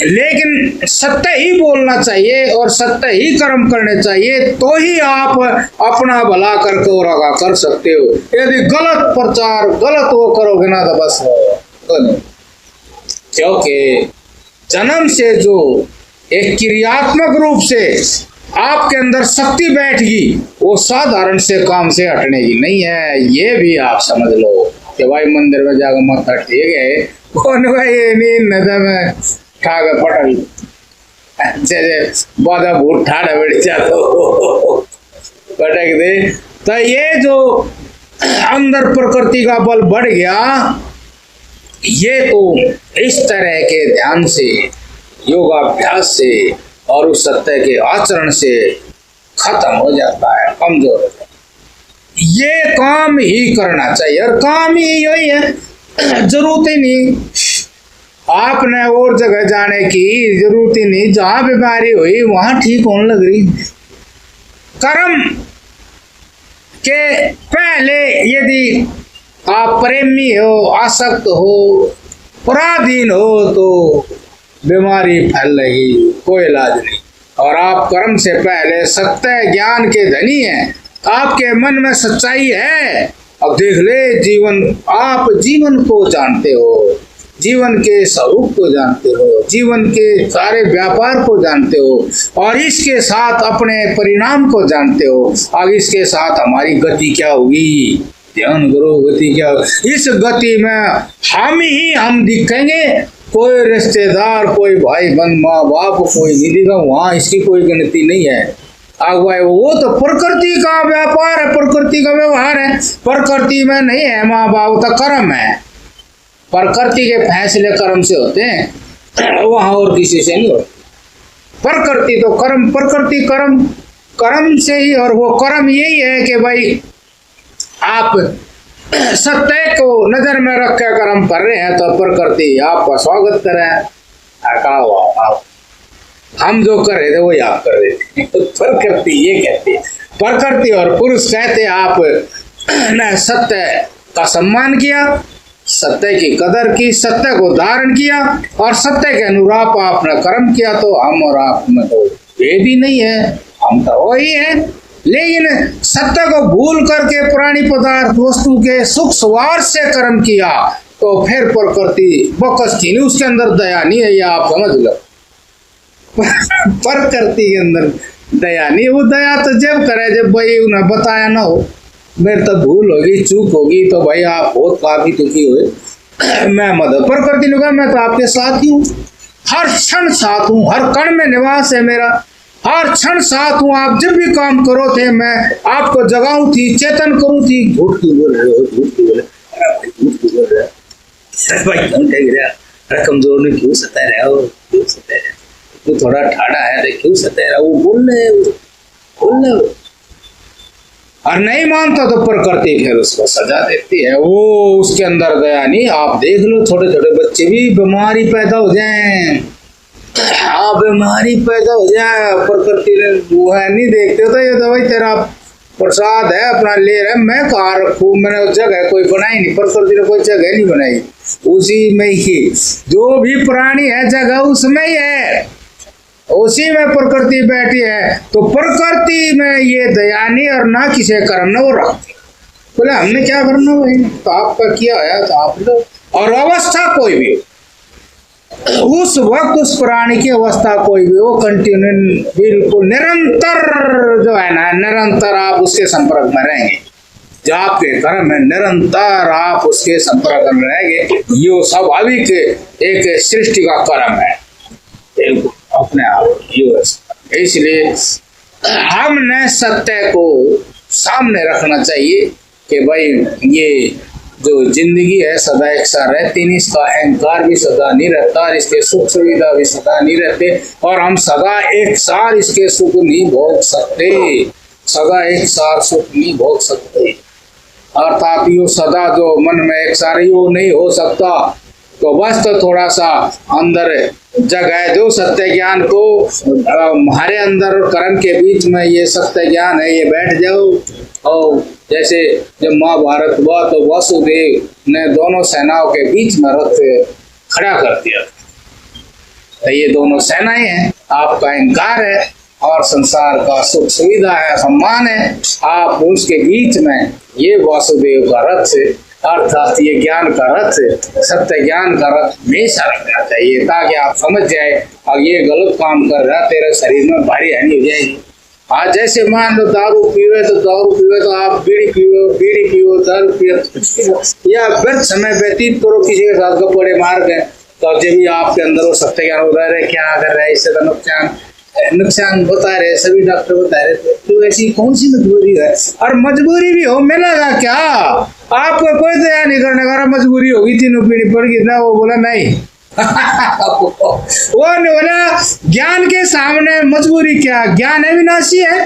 लेकिन सत्य ही बोलना चाहिए और सत्य ही कर्म करने चाहिए, तो ही आप अपना भला करके और आगा कर सकते हो। यदि गलत प्रचार गलत वो करोगे ना तो बस क्योंकि जन्म से जो एक क्रियात्मक रूप से आपके अंदर शक्ति बैठगी, वो साधारण से काम से हटने की नहीं है। ये भी आप समझ लो कि भाई मंदिर में जाकर माथा टेक है, कौन भाई नहीं नजर में ठाक पटल जैसे बाधा भूत ठाड़ा बैठ जातो पटक दे। तो ये जो अंदर प्रकृति का बल बढ़ गया, ये तो इस तरह के ध्यान से, योगाभ्यास से और उस सत्य के आचरण से खत्म हो जाता है, कमजोर हो जाता है। ये काम ही करना चाहिए, और काम ही यही है, जरूरत ही नहीं आपने और जगह जाने की, जरूरत ही नहीं। जहां बीमारी हुई वहां ठीक होने लग रही। कर्म के पहले यदि आप प्रेमी हो, आसक्त हो, पराधीन हो, तो बीमारी फैल रही, कोई इलाज नहीं। और आप कर्म से पहले सत्य ज्ञान के धनी हैं, आपके मन में सच्चाई है। अब देख ले जीवन, आप जीवन को जानते हो, जीवन के स्वरूप को जानते हो, जीवन के सारे व्यापार को जानते हो, और इसके साथ अपने परिणाम को जानते हो। अब इसके साथ हमारी गति क्या होगी, ध्यान करो, गति क्या होगी। इस गति में हम दिखेंगे, कोई रिश्तेदार, कोई भाई बंद, माँ बाप कोई नहीं दिखा, वहां इसकी कोई गिनती नहीं है। अगुवाई वो तो प्रकृति का व्यापार है, प्रकृति का व्यवहार है। प्रकृति में नहीं है माँ बाप, तो कर्म है। प्रकृति के फैसले कर्म से होते हैं, वहां और किसी से नहीं होते। प्रकृति तो कर्म, प्रकृति कर्म, कर्म से ही। और वो कर्म यही है कि भाई आप सत्य को नजर में रख कर कर्म कर रहे हैं, तो प्रकृति आपका स्वागत करें। आप हम जो कर रहे थे वही आप कर रहे थे। तो प्रकृति ये कहती है, प्रकृति और पुरुष कहते आप ने सत्य का सम्मान किया, सत्य की कदर की, सत्य को धारण किया, और सत्य के अनुरूप आपने कर्म किया। तो हम और आप में तो भेद ही नहीं है, हम तो वही है। लेकिन सत्य को भूल करके प्राणी पदार्थ वस्तु के सुख स्वार्थ से कर्म किया, तो फिर प्रकृति बकस थी नहीं, उसके अंदर दया नहीं है, ये आप समझ लो। प्रकृति के अंदर दया नहीं, वो दया तो जब करे जब भाई उन्हें बताया ना हो, मेरे तो भूल होगी, चूक होगी, तो भाई आप बहुत काफी दुखी हुए, मैं मदद। प्रकृति ने कहा मैं तो आपके साथ ही हूँ, हर क्षण साथ हूँ, हर कण में निवास है मेरा, हर क्षण साथ हूँ। आप जब भी काम करो थे मैं आपको जगाऊं थी, चेतन करूँ थी। झूठ क्यों बोल रहे हो, झूठ क्यों बोल रहे हो भाई, क्यों कमजोर ने क्यों सता रहे हो, क्यों सता रहे, तू थोड़ा ठाड़ा है तो क्यों सता रहा, वो बोल रहे हो। और नहीं मानता तो प्रकृति फिर उसको सजा देती है, वो उसके अंदर गया नहीं। आप देख लो छोटे छोटे बच्चे भी बीमारी पैदा हो जाए, हाँ बीमारी पैदा हो जाए, प्रकृति ने वो है नहीं देखते तो ये तो भाई तेरा प्रसाद है, अपना ले रहे, मैं कहाँ रखूँ, मैंने जगह कोई बनाई नहीं, प्रकृति ने कोई जगह नहीं बनाई, उसी में ही जो भी प्राणी है जगह उसमें ही है। उसी में प्रकृति बैठी है। तो प्रकृति में ये दया नहीं और ना किसी कर्म न वो रखती। बोले हमने क्या करना भाई, तो आपका किया है तो आप लो। और अवस्था कोई भी उस वक्त उस प्राणी की अवस्था कोई भी हो, कंटिन्यू बिल्कुल निरंतर जो है ना, निरंतर आप उसके संपर्क में रहेंगे। जो आपके कर्म है निरंतर आप उसके संपर्क में रहेंगे। ये स्वाभाविक एक सृष्टि का कर्म है बिल्कुल अपने आप। इसलिए हमने सत्य को सामने रखना चाहिए कि भाई ये जो जिंदगी है सदा एक सा रहती नहीं, इसका अहंकार भी सदा नहीं रहता और इसके सुख सुविधा भी सदा नहीं रहते, और हम सदा एक सार इसके सुख नहीं भोग सकते, सदा एक सार सुख नहीं भोग सकते। अर्थात यो सदा जो मन में एक सार यो नहीं हो सकता। तो बस तो थोड़ा सा अंदर जगह दो सत्य ज्ञान को, हमारे अंदर और कर्म के बीच में ये सत्य ज्ञान है, ये बैठ जाओ। और जैसे जब महाभारत हुआ तो वासुदेव ने दोनों सेनाओं के बीच में रथ खड़ा कर दिया। तो ये दोनों सेनाएं हैं, आपका अहंकार है और संसार का सुख सुविधा है, सम्मान है, आप उसके बीच में ये वासुदेव का रथ अर्थात ये ज्ञान का रथ, सत्य ज्ञान का रथ हमेशा रखना चाहिए, ताकि आप समझ जाए और ये गलत काम कर रहा तेरे शरीर में भारी हानि हो जाएगी। आज जैसे मान लो दारू पीवे तो आप बीड़ी पीओ दारू पियो या व्यर्थ समय व्यतीत करो किसी के साथ कपड़े मार के, तो जब भी आपके अंदर वो सत्य ज्ञान हो रहा है क्या कर रहा है, इससे तो नुकसान बता रहे, सभी डॉक्टर बता रहे। तो ऐसी कौन सी मजबूरी है, और मजबूरी भी हो मिलेगा क्या, आपको कोई दया नहीं करने का, मजबूरी होगी तीनों पीढ़ी पड़ गई ना, वो बोला नहीं वो नहीं बोला ज्ञान के सामने मजबूरी क्या, ज्ञान अविनाशी है,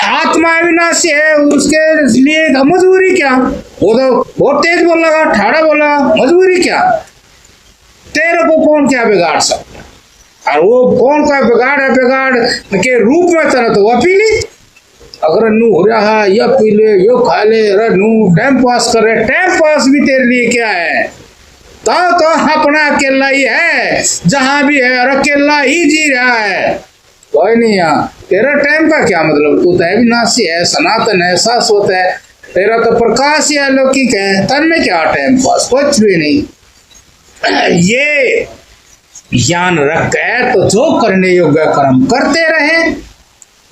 आत्मा अविनाशी है, उसके लिए मजबूरी क्या। वो तो बहुत तेज बोल लगा, ठाड़ा बोला, मजबूरी क्या, तेरे को कौन क्या बिगाड़ सकता, और वो कौन का बिगाड़ है, बिगाड़ के रूप में चला तो वह पी ली, अगर नू हो रहा है या पी ले यो खा ले, अरे नू टाइम पास कर रहे, टाइम पास भी तेरे लिए क्या है, तो अपना अकेला ही है, जहां भी है और अकेला ही जी रहा है, कोई नहीं यहाँ। तेरा टाइम का क्या मतलब, तू तो अविनाशी है, सनातन है, शाश्वत है, तेरा तो प्रकाश ही अलौकिक है, तन में क्या टाइम पास, कुछ भी नहीं। ये ज्ञान रख है तो जो करने योग्य कर्म करते रहे,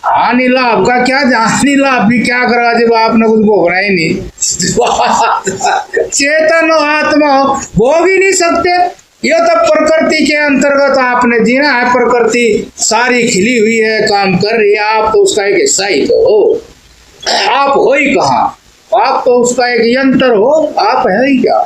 हानि लाभ का क्या, हानि लाभ भी क्या करेगा जब आपने कुछ भोगना ही नहीं, चेतन आत्मा भोग ही नहीं सकते। ये तो प्रकृति के अंतर्गत आपने जीना है, प्रकृति सारी खिली हुई है, काम कर रही है, आप तो उसका एक हिस्सा ही तो हो, आप हो ही कहाँ, आप तो उसका एक यंत्र हो, आप है ही क्या।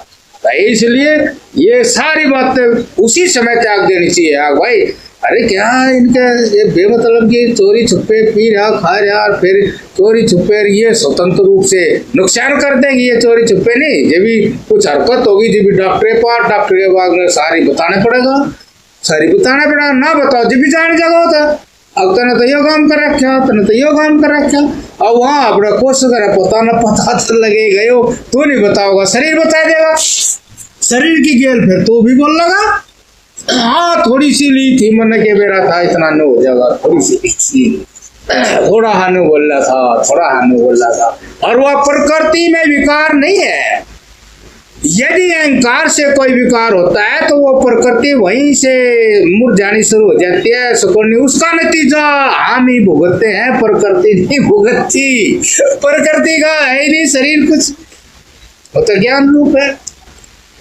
इसलिए ये सारी बातें उसी समय त्याग देनी चाहिए भाई। अरे क्या इनके ये बेमतलब की चोरी छुपे पी रहा खा रहा और फिर चोरी छुपे, ये स्वतंत्र रूप से नुकसान कर देंगे, ये चोरी छुपे नहीं, जब भी कुछ हरकत होगी जब भी डॉक्टर के बाद में सारी बताना पड़ेगा, ना बताओ जब भी जाने जगह होता, अब तने तो यो काम कर रखा, तने तो यो काम कर रखा, अब वहाँ अपना कोशिश करे पता तो लगेगा, यो तू नहीं बताओगा शरीर बता देगा, शरीर की गेल फिर तू भी बोल लगा, हाँ थोड़ी सी ली थी मन के बेरा था, इतना न हो जाएगा, थोड़ी सी थोड़ा हानु बोल रहा था, थोड़ा हानु बोल रहा था। और वह प्रकृति में विकार नहीं है, यदि अहंकार से कोई विकार होता है तो वो प्रकृति वहीं से मुरझानी शुरू हो जाती है, सुकून, उसका नतीजा हम ही भुगतते हैं, प्रकृति नहीं भुगतती, प्रकृति का है ही नहीं शरीर कुछ, वो तो ज्ञान रूप है।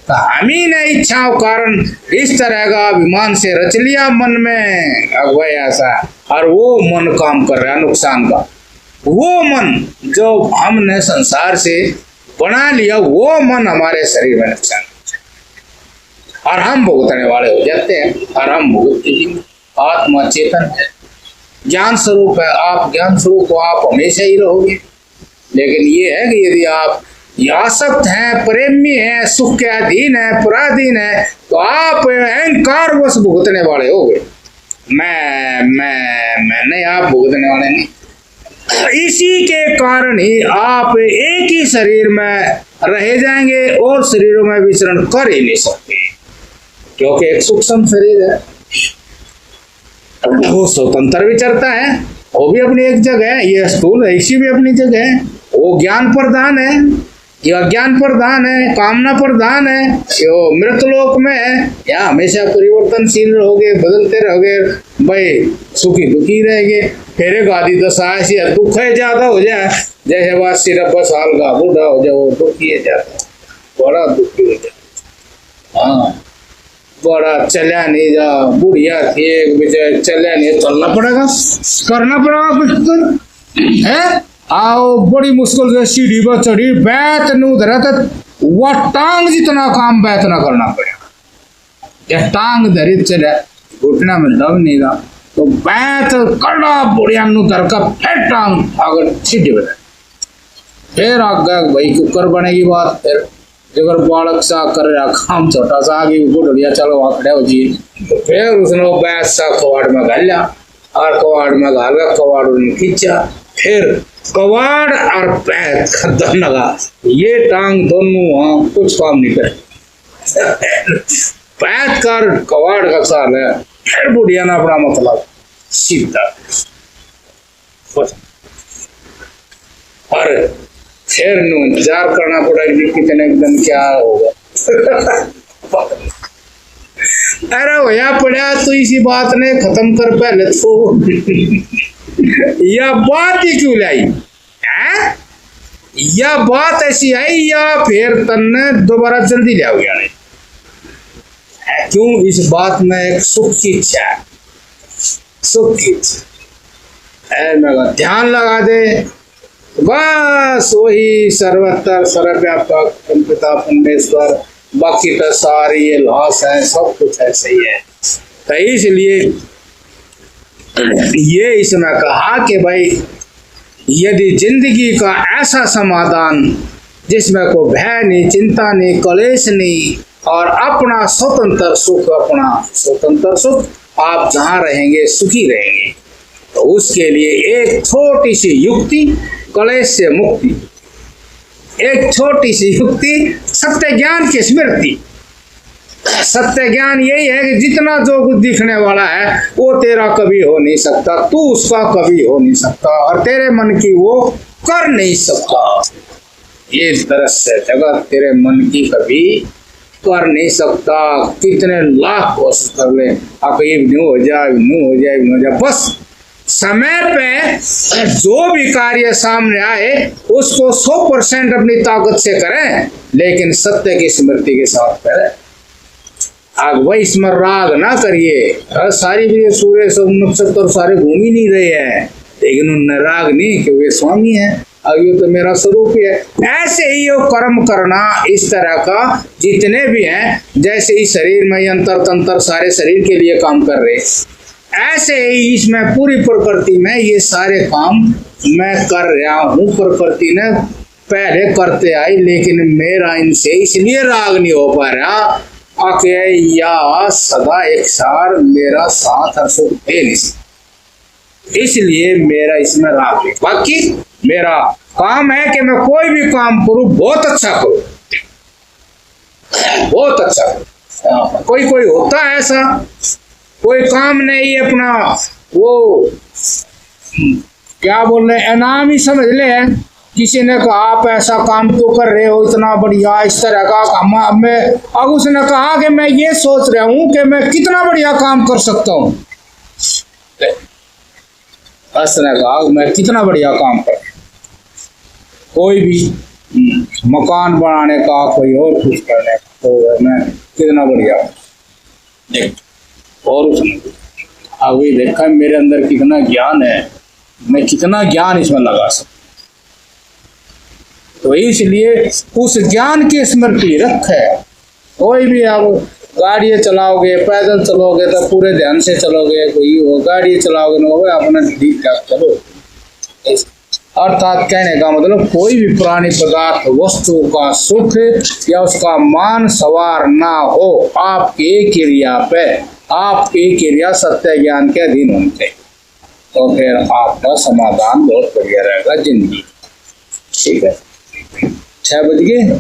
तो हम ही ने इच्छाओं कारण इस तरह का अभिमान से रच लिया मन में अगुवाई ऐसा, और वो मन काम कर रहा है नुकसान का, वो मन जो हमने संसार से बना लिया, वो मन हमारे शरीर में नुकसान और हम भुगतने वाले हो जाते हैं, और हम भुगतते। आत्मा चेतन है, ज्ञान स्वरूप है, आप ज्ञान स्वरूप हो, आप हमेशा ही रहोगे। लेकिन ये है कि यदि आप आसक्त हैं, प्रेमी हैं, सुख के अधीन है, पराधीन है, तो आप अहंकार वश भुगतने वाले हो गए। मैं नहीं, आप भुगतने वाले नहीं। इसी के कारण ही आप एक ही शरीर में रह जाएंगे और शरीरों में विचरण कर ही नहीं सकते, क्योंकि एक सूक्ष्म शरीर है। वो स्वतंत्र विचरता है, वो भी अपनी एक जगह है, ये स्थूल ऋषि भी अपनी जगह है। वो ज्ञान प्रधान है, ये अज्ञान प्रधान है, कामना प्रधान है, ये मृतलोक में है, यहाँ हमेशा परिवर्तनशील रहोगे, बदलते रहोगे भाई, सुखी दुखी रहेंगे। फिर एक आदि दशा ऐसी दुख है ज्यादा हो जाए, जैसे बात सिर्फ 90 साल का बूढ़ा हो जाए, वो दुखी है ज्यादा, बड़ा दुखी हो जाए। हाँ, बड़ा चला नहीं जा, बुढ़िया थी एक बेचारे, चला नहीं, चलना पड़ेगा, करना पड़ेगा कुछ तो है। आओ बड़ी मुश्किल से सीढ़ी पर चढ़ी, बैत नू धरा तो वह टांग जितना काम बैत ना करना पड़ेगा। यह टांग धरी चले, घुटना में दब नहीं रहा, तो बैत कड़ा बुढ़िया नू धर का फिर टांग अगर सीढ़ी पर, फिर आगे भाई कुकर बनेगी बात। फिर अगर बालक सा कर रहा काम छोटा सा, आगे बुढ़िया चलो वहां खड़े हो जी, तो फिर उसने बैत सा कवाड़ में घाल लिया, और कवाड़ में घाल कर कवाड़ उन्हें खींचा, फिर कवाड़ और पैर खद्दम लगा, ये टांग दोनों वहां कुछ काम नहीं करे, पैर कर कवाड़ का साल है, फिर बुढ़िया ना अपना मतलब सीधा, और फिर इंतजार करना पड़ा कि कितने दिन क्या होगा। अरे भैया पड़ा तो इसी बात ने खत्म कर पहले तो यह बात ही क्यों लाई है? यह बात ऐसी आई या फिर तन्ने दोबारा जल्दी ले गया नहीं? क्यों? इस बात में एक सुख की इच्छा है, सुख की इच्छा, ध्यान लगा दे बस, वही सर्वत्र सर्वव्यापक पिता परमेश्वर, बाकी तो सारी ये लॉस है, सब कुछ ऐसे ही है। तो इसलिए ये इसमें कहा कि भाई यदि जिंदगी का ऐसा समाधान जिसमें कोई भय नहीं, चिंता नहीं, कलेश नहीं, और अपना स्वतंत्र सुख, अपना स्वतंत्र सुख, आप जहाँ रहेंगे सुखी रहेंगे, तो उसके लिए एक छोटी सी युक्ति, कलेश से मुक्ति, एक छोटी सी युक्ति, सत्य ज्ञान की स्मृति। सत्य ज्ञान यही है कि जितना जो कुछ दिखने वाला है वो तेरा कभी हो नहीं सकता, तू उसका कभी हो नहीं सकता, और तेरे मन की वो कर नहीं सकता। ये दृश्य जगत तेरे मन की कभी कर नहीं सकता, कितने लाख कोशिश कर ले, अब ये न्यू हो जाए, न्यू हो जाए, न्यू हो जाए, बस समय पे जो भी कार्य सामने आए उसको 100% अपनी ताकत से करें, लेकिन सत्य की स्मृति के साथ करें। आग वही इसमें राग ना करिए, सारी भी सूर्य सब नक्षत्र सारे घूम ही नहीं रहे हैं, लेकिन उनने राग नहीं कि वे स्वामी है, अब ये तो मेरा स्वरूप ही है। ऐसे ही ये कर्म करना इस तरह का जितने भी हैं, जैसे इस शरीर में यंत्र तंत्र सारे शरीर के लिए काम कर रहे, ऐसे ही इसमें पूरी प्रकृति में ये सारे काम मैं कर रहा हूँ। प्रकृति ने पहले करते आई, लेकिन मेरा इनसे इसलिए राग नहीं हो पा रहा आके या सदा एक सार मेरा साथ और सुख दे नहीं, इसलिए मेरा इसमें राग नहीं। बाकी मेरा काम है कि मैं कोई भी काम करूं बहुत अच्छा करूं, बहुत अच्छा करूं। कोई कोई होता है ऐसा, कोई काम नहीं अपना वो क्या बोल रहे इनाम ही समझ ले, किसी ने कहा आप ऐसा काम तो कर रहे हो इतना बढ़िया, इस तरह का काम मैं, अब उसने कहा कि मैं ये सोच रहा हूं कि मैं कितना बढ़िया काम कर सकता हूं, उसने कहा मैं कितना बढ़िया काम कर, कोई भी मकान बनाने का, कोई और कुछ करने का, तो मैं कितना बढ़िया देख, और उसने अभी देखा मेरे अंदर कितना ज्ञान है, मैं कितना ज्ञान इसमें लगा सकता, तो इसलिए उस ज्ञान की स्मृति रखे। कोई भी आप गाड़ी चलाओगे, पैदल चलोगे तो पूरे ध्यान से चलोगे, कोई हो गाड़ी चलाओगे ना अपना ठीक ठाक चलो। अर्थात कहने का मतलब कोई भी पुरानी पदार्थ वस्तु का सुख या उसका मान सवार ना हो, आपकी क्रिया पे, आपकी क्रिया सत्य ज्ञान के अधीन होनी चाहिए, तो फिर आपका समाधान बहुत बढ़िया रहेगा जिंदगी। ठीक है, 6 बज गए।